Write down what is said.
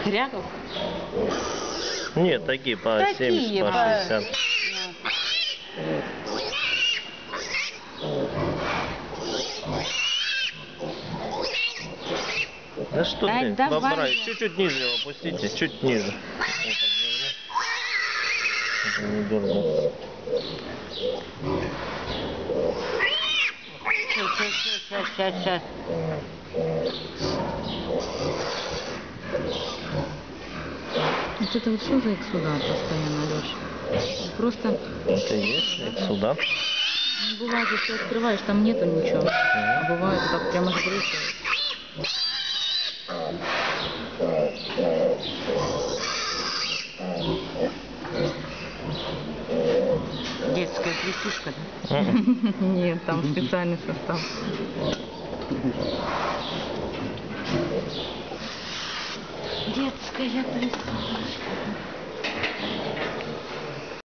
Хряков? Нет, такие по 70, по 60. Да что ты, бобра, чуть-чуть ниже его опустите, чуть ниже. Не дергай. Сейчас. Вот это вот что за эксудат постоянно, Леша? Просто... Это и есть эксудат? Ну, бывает, если открываешь, там нету ничего. А бывает, так прямо сбрызгивает. Детская присыпка, да? Нет, там специальный состав. Детская присыпка.